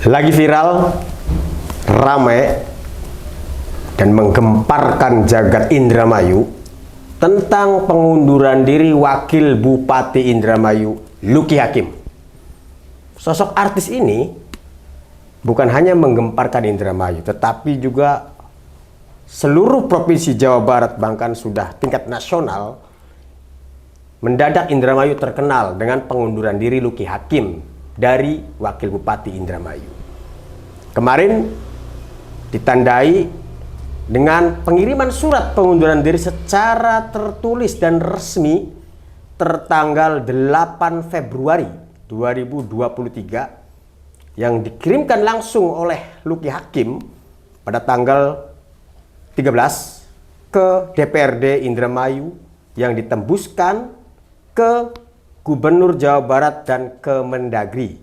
Lagi viral, ramai, dan menggemparkan jagat Indramayu tentang pengunduran diri Wakil Bupati Indramayu, Luki Hakim. Sosok artis ini bukan hanya menggemparkan Indramayu, tetapi juga seluruh provinsi Jawa Barat, bahkan sudah tingkat nasional. Mendadak Indramayu terkenal dengan pengunduran diri Luki Hakim dari Wakil Bupati Indramayu. Kemarin ditandai dengan pengiriman surat pengunduran diri secara tertulis dan resmi tertanggal 8 Februari 2023 yang dikirimkan langsung oleh Luki Hakim pada tanggal 13 ke DPRD Indramayu yang ditembuskan ke Gubernur Jawa Barat dan ke Mendagri.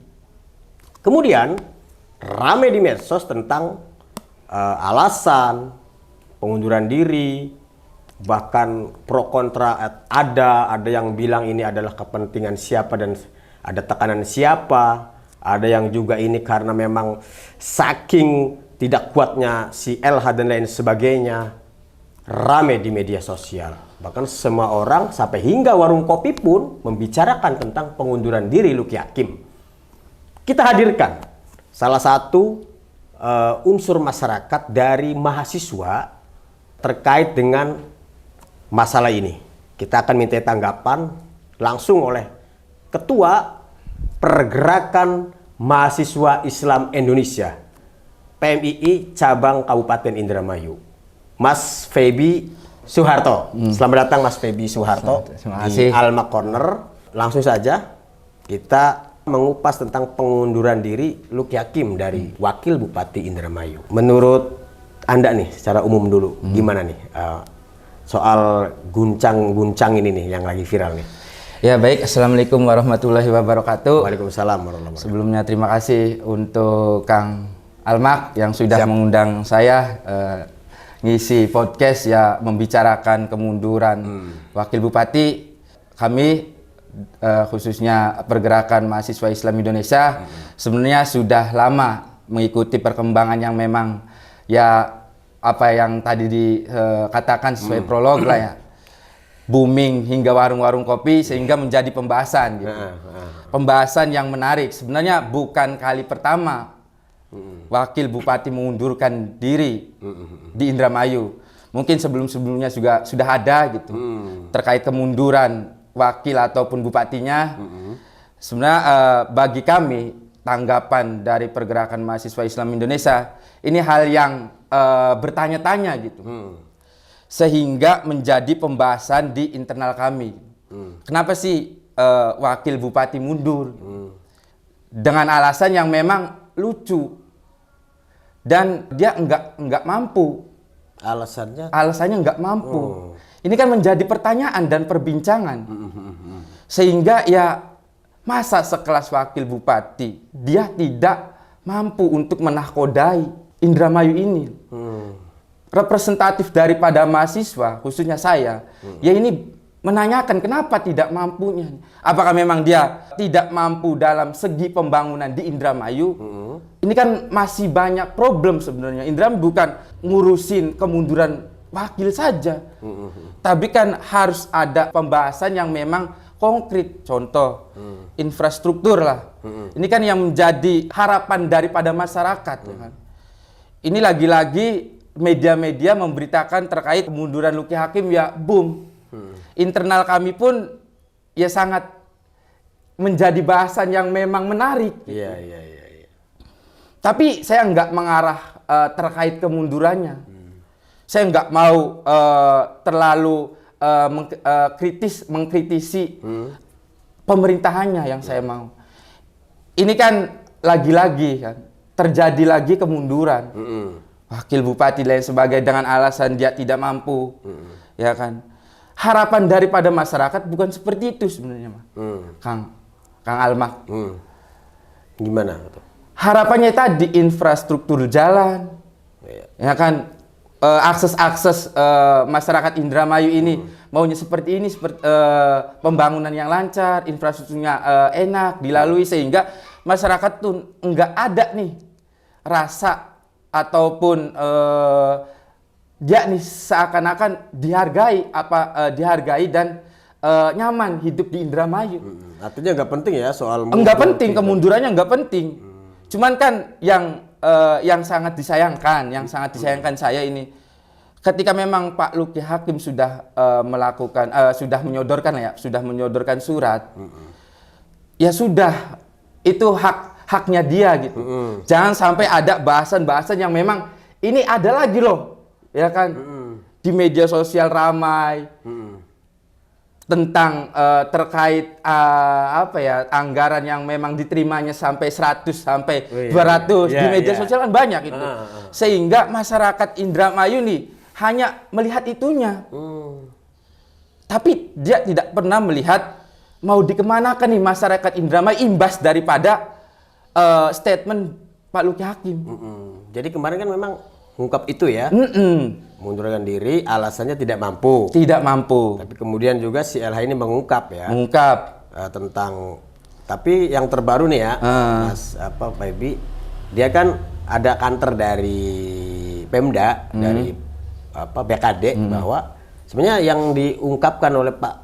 Kemudian ramai di medsos tentang alasan pengunduran diri, bahkan pro kontra ada yang bilang ini adalah kepentingan siapa dan ada tekanan siapa, ada yang juga ini karena memang saking tidak kuatnya si LH dan lain sebagainya. Ramai di media sosial, bahkan semua orang sampai hingga warung kopi pun membicarakan tentang pengunduran diri Luki Hakim. Kita hadirkan salah satu unsur masyarakat dari mahasiswa terkait dengan masalah ini. Kita akan minta tanggapan langsung oleh Ketua Pergerakan Mahasiswa Islam Indonesia PMII Cabang Kabupaten Indramayu, Mas Feby Soeharto. Selamat datang Mas Feby Soeharto di Alma Corner. Langsung saja kita mengupas tentang pengunduran diri Luki Hakim dari Wakil Bupati Indramayu. Menurut Anda nih secara umum dulu, gimana nih soal guncang-guncang ini nih yang lagi viral nih? Ya baik, Assalamualaikum warahmatullahi wabarakatuh. Waalaikumsalam warahmatullahi wabarakatuh. Sebelumnya terima kasih untuk Kang Almak yang sudah mengundang saya ngisi podcast ya, membicarakan kemunduran Wakil Bupati. Kami khususnya Pergerakan Mahasiswa Islam Indonesia sebenarnya sudah lama mengikuti perkembangan yang memang ya apa yang tadi dikatakan sesuai prolog lah ya, booming hingga warung-warung kopi sehingga menjadi pembahasan gitu. Pembahasan yang menarik, sebenarnya bukan kali pertama Wakil Bupati mengundurkan diri di Indramayu. Mungkin sebelum-sebelumnya juga sudah ada gitu terkait kemunduran wakil ataupun bupatinya. Sebenarnya bagi kami tanggapan dari Pergerakan Mahasiswa Islam Indonesia ini hal yang bertanya-tanya gitu, sehingga menjadi pembahasan di internal kami. Kenapa sih wakil bupati mundur? Dengan alasan yang memang lucu dan dia enggak mampu. Alasannya enggak mampu. Ini kan menjadi pertanyaan dan perbincangan. Sehingga ya masa sekelas wakil bupati dia tidak mampu untuk menahkodai Indramayu ini. Representatif daripada mahasiswa, khususnya saya, ya ini menanyakan kenapa tidak mampunya. Apakah memang dia tidak mampu dalam segi pembangunan di Indramayu? Ini kan masih banyak problem sebenarnya. Indramayu bukan ngurusin kemunduran wakil saja, tapi kan harus ada pembahasan yang memang konkret. Contoh infrastruktur lah. Ini kan yang menjadi harapan daripada masyarakat. Ya kan? Ini lagi-lagi media-media memberitakan terkait kemunduran Luki Hakim ya boom. Internal kami pun ya sangat menjadi bahasan yang memang menarik. Iya. Tapi saya nggak mengarah terkait kemundurannya. Saya nggak mau terlalu mengkritisi pemerintahannya yang saya mau. Ini kan lagi-lagi kan terjadi lagi kemunduran. Wakil bupati lain sebagai dengan alasan dia tidak mampu. Ya kan. Harapan daripada masyarakat bukan seperti itu sebenarnya, Kang Almak. Gimana? Harapannya tadi infrastruktur jalan, ya kan, akses masyarakat Indramayu ini maunya seperti ini, seperti pembangunan yang lancar, infrastrukturnya enak dilalui sehingga masyarakat tuh enggak ada nih rasa ataupun dia nih seakan-akan dihargai dan nyaman hidup di Indramayu. Artinya nggak penting ya soal Enggak penting, kemundurannya enggak penting. Cuman kan yang sangat disayangkan saya ini, ketika memang Pak Luki Hakim sudah sudah menyodorkan surat, ya sudah, itu haknya dia gitu. Jangan sampai ada bahasan-bahasan yang memang ini ada lagi loh, ya kan? Di media sosial ramai tentang terkait anggaran yang memang diterimanya sampai 100 sampai 200 di media sosial kan banyak itu. Sehingga masyarakat Indramayu nih hanya melihat itunya. Tapi dia tidak pernah melihat mau dikemanakan nih masyarakat Indramayu imbas daripada statement Pak Luki Hakim. Jadi kemarin kan memang mengungkap itu ya. Mengundurkan diri, alasannya tidak mampu. Tidak mampu. Tapi kemudian juga si LH ini mengungkap ya. Tentang, tapi yang terbaru nih ya, Pak Ibi, dia kan ada kantor dari Pemda, dari BKD, bahwa sebenarnya yang diungkapkan oleh Pak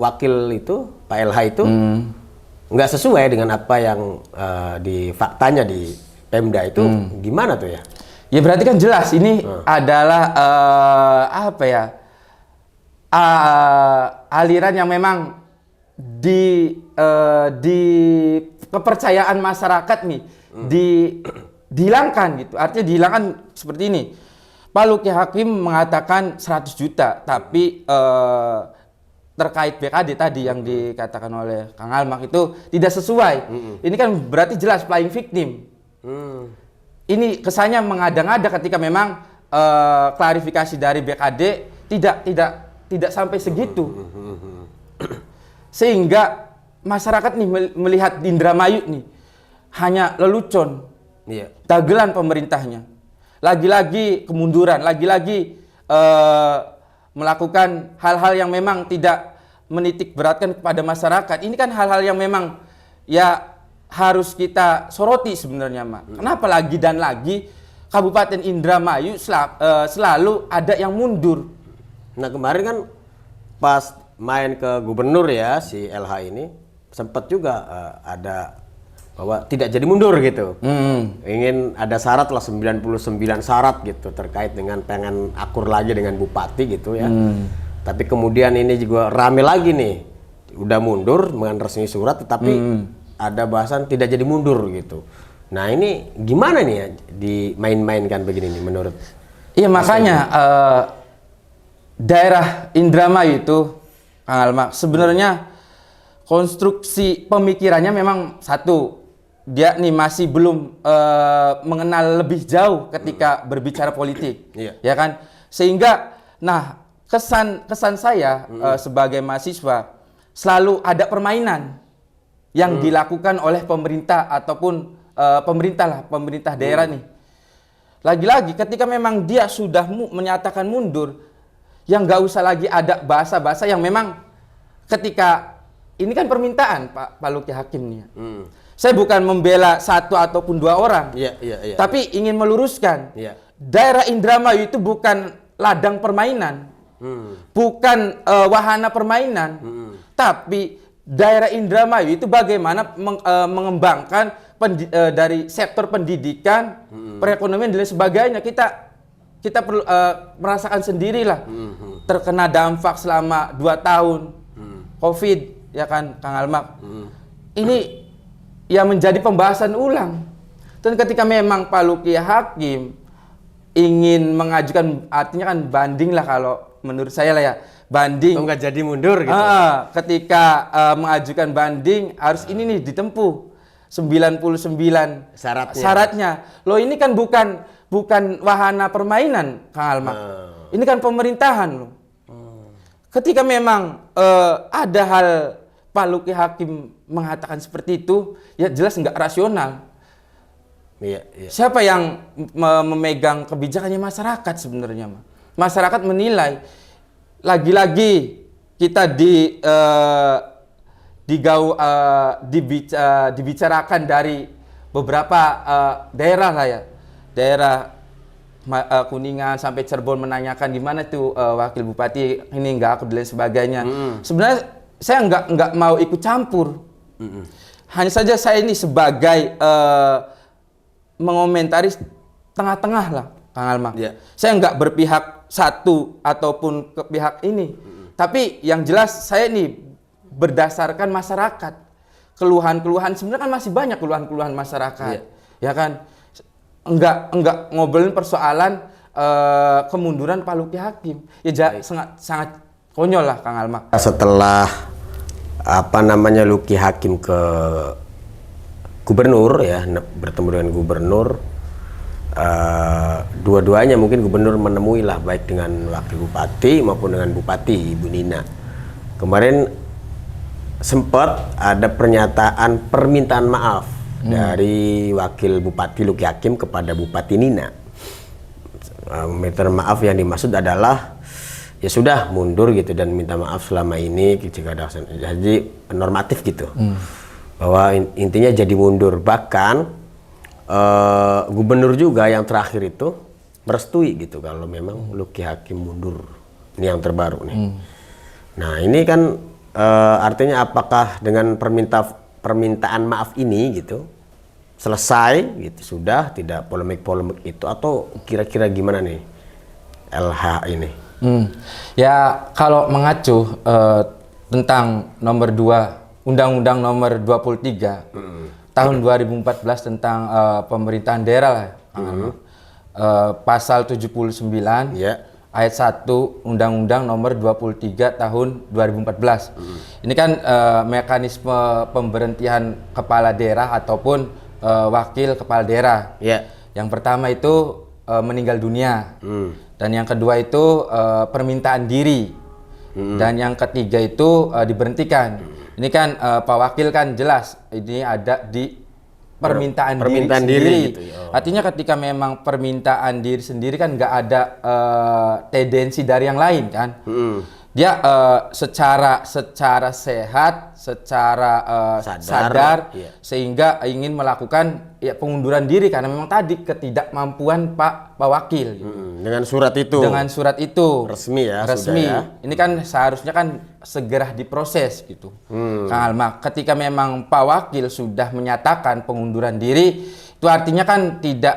Wakil itu, Pak LH itu, nggak sesuai dengan apa yang di faktanya di Pemda itu. Gimana tuh ya? Ya berarti kan jelas ini adalah aliran yang memang di kepercayaan masyarakat nih dihilangkan gitu. Artinya dihilangkan seperti ini. Pak Luki Hakim mengatakan 100 juta, tapi terkait BKD tadi yang dikatakan oleh Kang Almak itu tidak sesuai. Ini kan berarti jelas playing victim. Ini kesannya mengada-ngada ketika memang klarifikasi dari BKD tidak sampai segitu. Sehingga masyarakat nih melihat Indramayu nih hanya lelucon. Dagelan pemerintahnya. Lagi-lagi kemunduran, lagi-lagi melakukan hal-hal yang memang tidak menitik beratkan kepada masyarakat. Ini kan hal-hal yang memang ya harus kita soroti sebenarnya, Mak. Kenapa lagi dan lagi Kabupaten Indramayu selalu ada yang mundur? Nah kemarin kan pas main ke gubernur ya si LH ini sempat juga ada bahwa tidak jadi mundur gitu. Ingin ada syarat lah 99 syarat gitu terkait dengan pengen akur lagi dengan bupati gitu ya. Tapi kemudian ini juga rame lagi nih. Udah mundur dengan resmi surat tetapi ada bahasan tidak jadi mundur gitu. Nah ini gimana nih ya dimain-mainkan begini nih menurut? Iya makanya daerah Indramayu itu Kang Almak sebenarnya konstruksi pemikirannya memang satu, dia nih masih belum mengenal lebih jauh ketika berbicara politik, ya kan? Sehingga, nah kesan saya sebagai mahasiswa selalu ada permainan yang dilakukan oleh pemerintah ataupun pemerintah daerah nih. Lagi-lagi ketika memang dia sudah menyatakan mundur, yang nggak usah lagi ada bahasa-bahasa yang memang ketika ini kan permintaan Pak Luki Hakim nih. Saya bukan membela satu ataupun dua orang, tapi ingin meluruskan daerah Indramayu itu bukan ladang permainan, bukan wahana permainan, tapi daerah Indramayu itu bagaimana mengembangkan dari sektor pendidikan, perekonomian dan sebagainya. Kita perlu merasakan sendirilah terkena dampak selama 2 tahun COVID, ya kan Kang Almak. Ini yang menjadi pembahasan ulang. Dan ketika memang Pak Luki Hakim ingin mengajukan, artinya kan banding lah kalau menurut saya lah ya, banding. Atau nggak jadi mundur gitu. Ketika mengajukan banding harus ini nih ditempuh 99 syaratnya. Loh ini kan bukan wahana permainan Kang Almak. Ini kan pemerintahan loh. Ketika memang ada hal Pak Luki Hakim mengatakan seperti itu, ya jelas nggak rasional. Siapa yang memegang kebijakannya? Masyarakat sebenarnya. Masyarakat menilai. Lagi-lagi kita dibicarakan dari beberapa daerah lah ya, daerah Kuningan sampai Cirebon menanyakan di mana tuh wakil bupati ini nggak aku dan lain sebagainya. Sebenarnya saya nggak mau ikut campur. Hanya saja saya ini sebagai mengomentari tengah-tengah lah, Kang Alma. Yeah. Saya nggak berpihak satu ataupun ke pihak ini. Tapi yang jelas saya ini berdasarkan masyarakat. Keluhan-keluhan sebenarnya kan masih banyak keluhan-keluhan masyarakat. Ya kan? Enggak ngobrolin persoalan kemunduran Pak Luki Hakim. Ya sangat konyol lah, Kang Alma. Setelah Luki Hakim ke gubernur ya, bertemu dengan gubernur, dua-duanya mungkin gubernur menemui lah, baik dengan wakil bupati maupun dengan bupati Ibu Nina. Kemarin sempat ada pernyataan permintaan maaf dari wakil bupati Luki Hakim kepada Bupati Nina. Permintaan maaf yang dimaksud adalah ya sudah mundur gitu dan minta maaf selama ini jika ada jadi normatif gitu. Bahwa intinya jadi mundur. Bahkan gubernur juga yang terakhir itu merestui gitu kalau memang Luki Hakim mundur. Ini yang terbaru nih. Nah ini kan artinya apakah dengan permintaan maaf ini gitu selesai gitu, sudah tidak polemik-polemik itu, atau kira-kira gimana nih LH ini? Ya kalau mengacu tentang nomor 2 Undang-Undang nomor 23 tahun 2014 tentang pemerintahan daerah lah, pasal 79 ayat 1 Undang-Undang nomor 23 tahun 2014. Ini kan mekanisme pemberhentian kepala daerah ataupun wakil kepala daerah. Yang pertama itu meninggal dunia, dan yang kedua itu permintaan diri, dan yang ketiga itu diberhentikan. Ini kan Pak Wakil kan jelas ini ada di permintaan diri sendiri. Gitu, Artinya ketika memang permintaan diri sendiri kan nggak ada tendensi dari yang lain kan. Dia secara sehat, secara sadar sehingga ingin melakukan ya pengunduran diri karena memang tadi ketidakmampuan Pak Wakil. Dengan surat itu. Dengan surat itu resmi ya. Resmi. Sudah ya. Ini kan seharusnya kan segera diproses gitu. Kang Alma, ketika memang Pak Wakil sudah menyatakan pengunduran diri, itu artinya kan tidak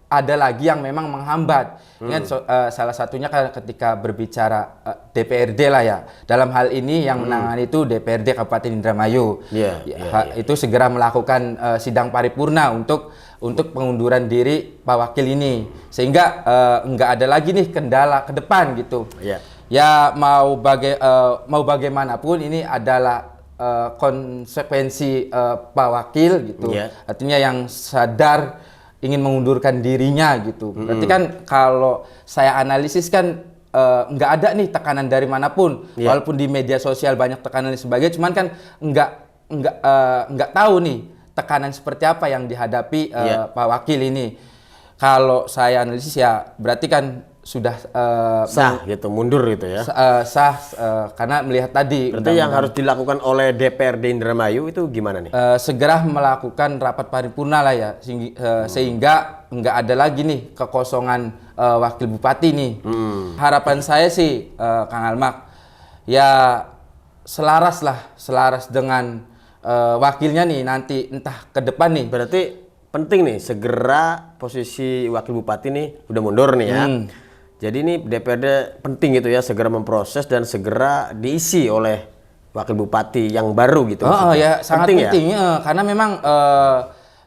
ada lagi yang memang menghambat. Ini kan salah satunya kan ketika berbicara DPRD lah ya. Dalam hal ini yang menangani itu DPRD Kabupaten Indramayu. Itu segera melakukan sidang paripurna untuk pengunduran diri Pak Wakil ini. Sehingga nggak ada lagi nih kendala ke depan gitu. Ya mau bagaimanapun ini adalah konsekuensi Pak Wakil gitu. Artinya yang sadar ingin mengundurkan dirinya gitu. Berarti kan kalau saya analisis kan nggak ada nih tekanan dari manapun. Walaupun di media sosial banyak tekanan dan sebagainya, cuman kan nggak tahu nih tekanan seperti apa yang dihadapi Pak Wakil ini. Kalau saya analisis ya berarti kan sudah sah gitu, mundur gitu ya. Sah karena melihat tadi. Berarti yang harus dilakukan oleh DPRD Indramayu itu gimana nih? Segera melakukan rapat paripurna lah ya, sehingga nggak ada lagi nih kekosongan wakil bupati nih. Harapan saya sih Kang Almak ya selaras dengan wakilnya nih nanti entah ke depan nih. Berarti penting nih segera posisi wakil bupati nih udah mundur nih ya. Jadi ini DPRD penting gitu ya, segera memproses dan segera diisi oleh wakil bupati yang baru gitu. Ya sangat penting ya? Karena memang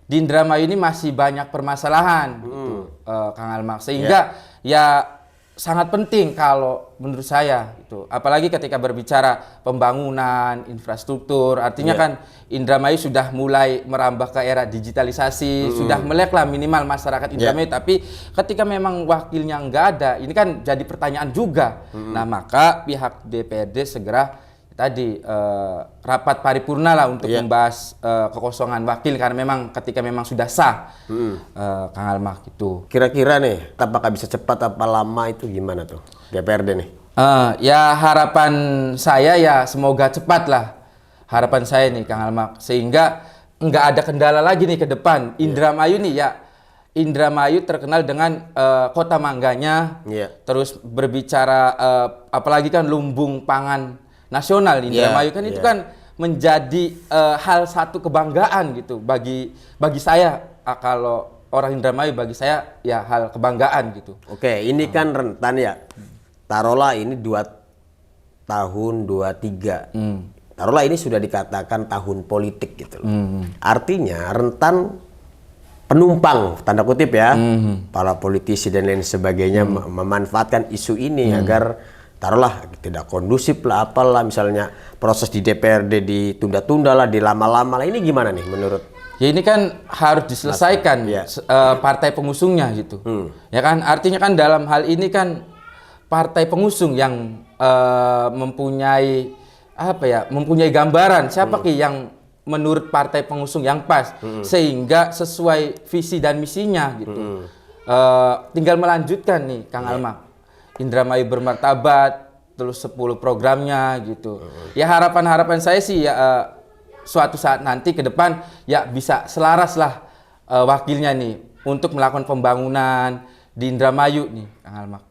di Indramayu ini masih banyak permasalahan gitu, Kang Almak, sehingga ya sangat penting kalau menurut saya gitu. Apalagi ketika berbicara pembangunan infrastruktur, artinya kan Indramayu sudah mulai merambah ke era digitalisasi, sudah melek lah minimal masyarakat Indramayu. Tapi ketika memang wakilnya nggak ada, ini kan jadi pertanyaan juga. Nah maka pihak DPRD segera tadi rapat paripurna lah untuk membahas kekosongan wakil karena memang ketika memang sudah sah, Kang Almak itu. Kira-kira nih, apakah bisa cepat apa lama itu gimana tuh DPRD nih? Ya harapan saya ya semoga cepat lah, harapan saya nih Kang Almak, sehingga nggak ada kendala lagi nih ke depan. Indramayu nih ya, Indramayu terkenal dengan kota mangganya, terus berbicara apalagi kan lumbung pangan nasional Indramayu kan itu kan menjadi hal satu kebanggaan gitu bagi saya. Kalau orang Indramayu bagi saya ya hal kebanggaan gitu. Oke, ini kan rentan ya. Taruhlah ini 2 tahun 23. Taruhlah ini sudah dikatakan tahun politik gitu loh. Artinya rentan penumpang tanda kutip ya, para politisi dan lain sebagainya memanfaatkan isu ini agar taruhlah tidak kondusif lah apalah, misalnya proses di DPRD ditunda-tunda lah, dilama-lama lah. Ini gimana nih menurut? Ya ini kan harus diselesaikan partai pengusungnya gitu. Ya kan artinya kan dalam hal ini kan partai pengusung yang mempunyai mempunyai gambaran siapa yang menurut partai pengusung yang pas sehingga sesuai visi dan misinya gitu. Tinggal melanjutkan nih Kang Almak. Indramayu bermartabat, terus 10 programnya gitu. Ya harapan saya sih ya suatu saat nanti ke depan ya bisa selaras lah wakilnya nih untuk melakukan pembangunan di Indramayu nih Kang Almak.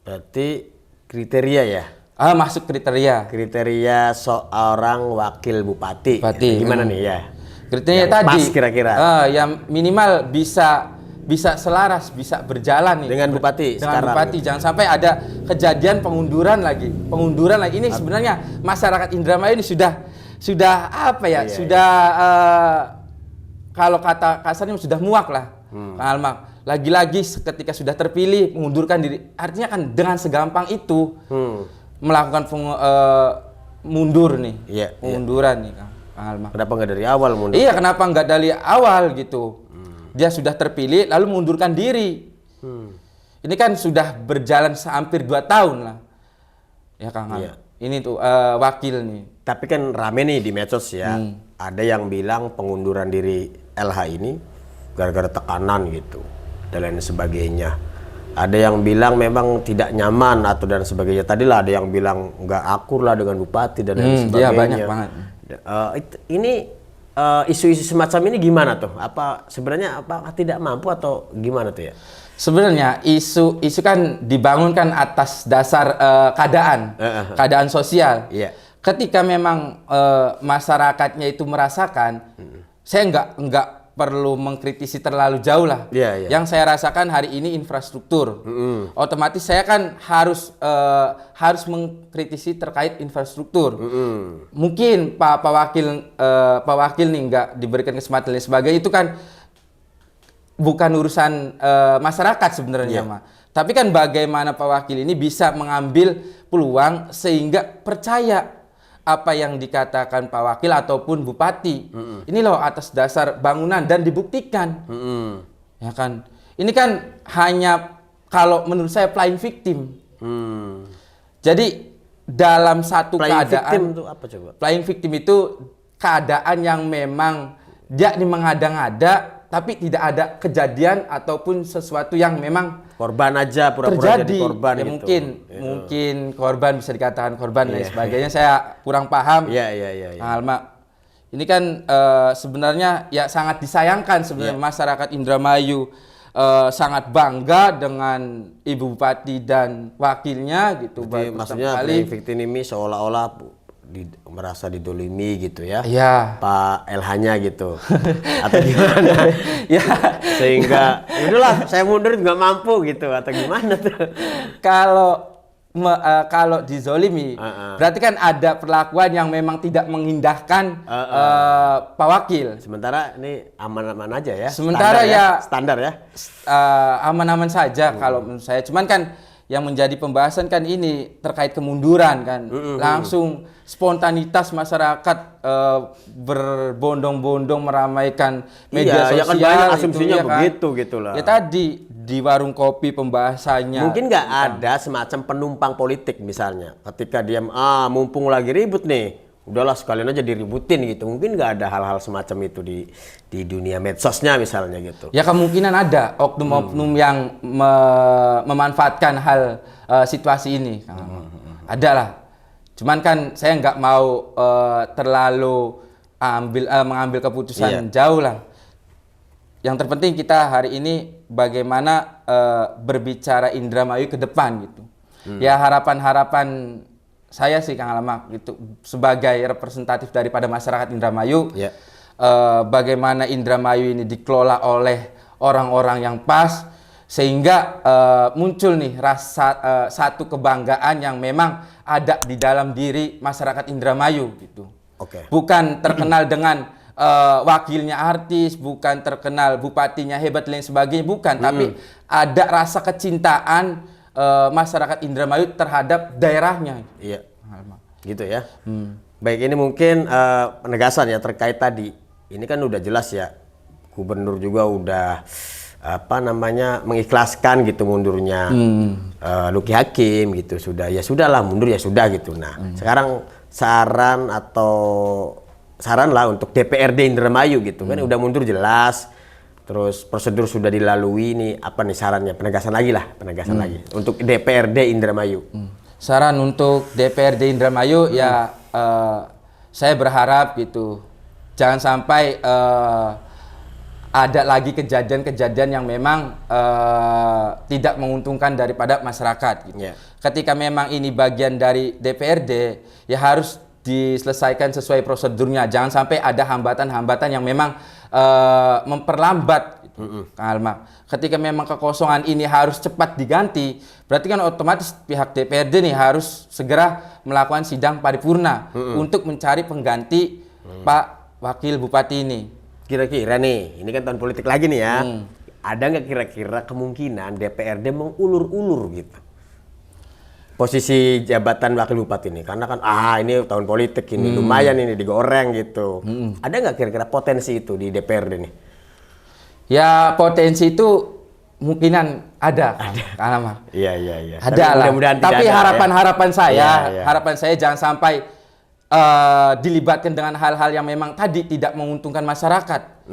Berarti kriteria ya? Masuk kriteria. Kriteria seorang wakil bupati. Gimana nih ya? Kriteria yang tadi. Pas kira-kira. Yang minimal bisa selaras, bisa berjalan nih dengan bupati. Dengan bupati. Jangan sampai ada kejadian pengunduran lagi. Ini sebenarnya masyarakat Indramayu ini sudah apa ya? Sudah kalau kata kasarnya sudah muak lah, Kang Almak. Lagi-lagi ketika sudah terpilih mengundurkan diri, artinya kan dengan segampang itu melakukan mundur nih, pengunduran nih Kang Almak. Kenapa nggak dari awal mundur? Iya, kenapa nggak dari awal gitu? Dia sudah terpilih lalu mengundurkan diri. Ini kan sudah berjalan hampir 2 tahun lah, ya Kang Almak. Ini tuh wakil nih. Tapi kan rame nih di medsos ya. Ada yang bilang pengunduran diri LH ini gara-gara tekanan gitu dan lain sebagainya. Ada yang bilang memang tidak nyaman atau dan sebagainya. Tadilah ada yang bilang nggak akur lah dengan bupati dan lain sebagainya. Iya banyak banget. Ini isu-isu semacam ini gimana tuh? Apa sebenarnya apakah tidak mampu atau gimana tuh ya? Sebenarnya isu kan dibangunkan atas dasar keadaan sosial. Ketika memang masyarakatnya itu merasakan, saya nggak perlu mengkritisi terlalu jauh lah. Yang saya rasakan hari ini infrastruktur. Otomatis saya kan harus mengkritisi terkait infrastruktur. Mungkin Pak Wakil nih nggak diberikan kesempatan dan sebagainya, itu kan bukan urusan masyarakat sebenarnya mah. Tapi kan bagaimana Pak Wakil ini bisa mengambil peluang sehingga percaya apa yang dikatakan Pak Wakil ataupun Bupati. Ini loh atas dasar bangunan dan dibuktikan. Ya kan. Ini kan hanya kalau menurut saya playing victim. Jadi dalam satu playing keadaan victim itu apa coba? Playing victim itu keadaan yang memang dia mengada-ngada tapi tidak ada kejadian ataupun sesuatu yang memang korban aja pura-pura jadi korban ya, gitu. Mungkin korban bisa dikatakan korban dan sebagainya. Saya kurang paham. Alma. Ini kan sebenarnya ya sangat disayangkan sebenarnya masyarakat Indramayu sangat bangga dengan Ibu Bupati dan wakilnya gitu. Maksudnya playing victim ini seolah-olah merasa didolimi gitu ya. Pak LH-nya gitu. Atau gimana? Sehingga udahlah saya mundur nggak mampu gitu atau gimana tuh. Kalau dizolimi berarti kan ada perlakuan yang memang tidak mengindahkan Pak Wakil. Sementara ini aman-aman aja ya. Sementara standar ya. Aman-aman saja kalau menurut saya. Cuman kan yang menjadi pembahasan kan ini terkait kemunduran kan. Langsung spontanitas masyarakat berbondong-bondong meramaikan media sosial. Kan banyak asumsinya kan. Begitu gitulah. Ya tadi di warung kopi pembahasannya. Mungkin nggak ada semacam penumpang politik misalnya. Ketika dia mumpung lagi ribut nih, udahlah sekalian aja diributin gitu. Mungkin nggak ada hal-hal semacam itu di dunia medsosnya misalnya gitu. Ya kemungkinan ada oknum-oknum yang memanfaatkan hal situasi ini. Ada lah. Cuman kan saya nggak mau terlalu mengambil keputusan jauh lah. Yang terpenting kita hari ini bagaimana berbicara Indramayu ke depan gitu. Ya harapan-harapan saya sih Kang Almak gitu sebagai representatif daripada masyarakat Indramayu, bagaimana Indramayu ini dikelola oleh orang-orang yang pas sehingga muncul nih rasa satu kebanggaan yang memang ada di dalam diri masyarakat Indramayu gitu. Bukan terkenal dengan wakilnya artis, bukan terkenal bupatinya hebat lain sebagainya, bukan, tapi ada rasa kecintaan masyarakat Indramayu terhadap daerahnya. Iya, gitu ya. Baik, ini mungkin penegasan ya terkait tadi. Ini kan udah jelas ya, gubernur juga udah mengikhlaskan gitu mundurnya Luki Hakim gitu. Sudahlah mundur ya sudah gitu. Nah, sekarang saran lah untuk DPRD Indramayu gitu kan udah mundur jelas. Terus prosedur sudah dilalui, nih apa nih sarannya, penegasan lagi untuk DPRD Indramayu. Saran untuk DPRD Indramayu ya saya berharap gitu jangan sampai ada lagi kejadian-kejadian yang memang tidak menguntungkan daripada masyarakat gitu. Ketika memang ini bagian dari DPRD ya harus diselesaikan sesuai prosedurnya, jangan sampai ada hambatan-hambatan yang memang memperlambat gitu, Kang Almak. Ketika memang kekosongan ini harus cepat diganti, berarti kan otomatis pihak DPRD nih harus segera melakukan sidang paripurna untuk mencari pengganti Pak Wakil Bupati ini. Kira-kira nih, ini kan tahun politik lagi nih ya, ada nggak kira-kira kemungkinan DPRD mengulur-ulur gitu posisi jabatan wakil bupati ini, karena kan ini tahun politik ini lumayan ini digoreng gitu. Ada nggak kira-kira potensi itu di DPRD nih? Ya potensi itu mungkinan ada. Karena Iya. Ada lah. Tapi harapan saya jangan sampai dilibatkan dengan hal-hal yang memang tadi tidak menguntungkan masyarakat.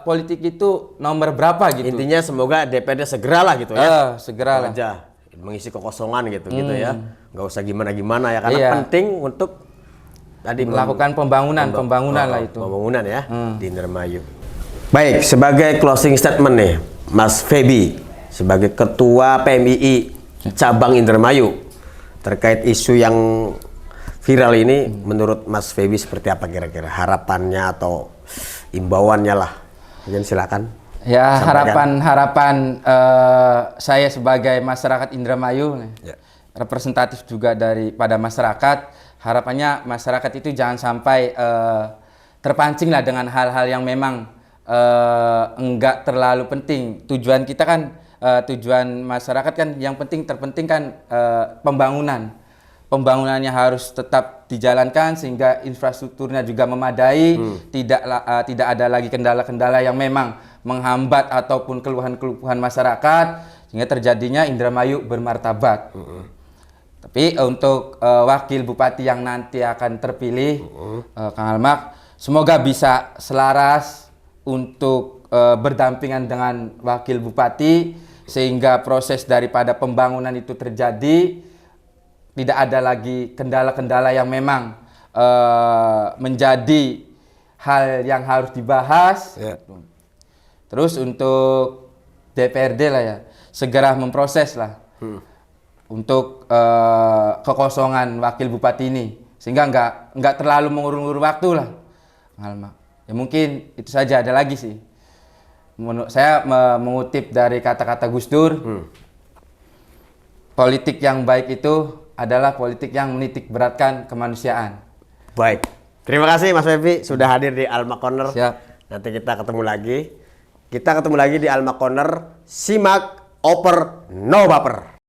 Politik itu nomor berapa gitu. Intinya semoga DPRD segeralah gitu ya. Segeralah. Aja mengisi kekosongan gitu ya, nggak usah gimana ya, karena penting untuk tadi melakukan pembangunan lah itu. Pembangunan ya di Indramayu. Baik, sebagai closing statement nih, Mas Feby sebagai Ketua PMII cabang Indramayu terkait isu yang viral ini, menurut Mas Feby seperti apa kira-kira harapannya atau imbauannya lah? Mungkin silakan. Ya harapan saya sebagai masyarakat Indramayu, representatif juga daripada masyarakat, harapannya masyarakat itu jangan sampai terpancing lah dengan hal-hal yang memang enggak terlalu penting. Tujuan kita kan, tujuan masyarakat kan yang terpenting kan pembangunan. Pembangunannya harus tetap dijalankan sehingga infrastrukturnya juga memadai, tidak ada lagi kendala-kendala yang memang menghambat ataupun keluhan-keluhan masyarakat sehingga terjadinya Indramayu bermartabat. Tapi untuk wakil bupati yang nanti akan terpilih, Kang Almak, semoga bisa selaras untuk berdampingan dengan wakil bupati sehingga proses daripada pembangunan itu terjadi, tidak ada lagi kendala-kendala yang memang menjadi hal yang harus dibahas. Terus untuk DPRD lah ya, segera memproses lah untuk kekosongan wakil bupati ini, sehingga nggak terlalu mengurung-urung waktu lah. Ya mungkin itu saja, ada lagi sih. Menurut saya mengutip dari kata-kata Gus Dur, politik yang baik itu adalah politik yang menitik beratkan kemanusiaan. Baik, terima kasih Mas Feby sudah hadir di Alma Corner. Siap. Nanti kita ketemu lagi. Kita ketemu lagi di Alma Corner. Simak, oper, no baper.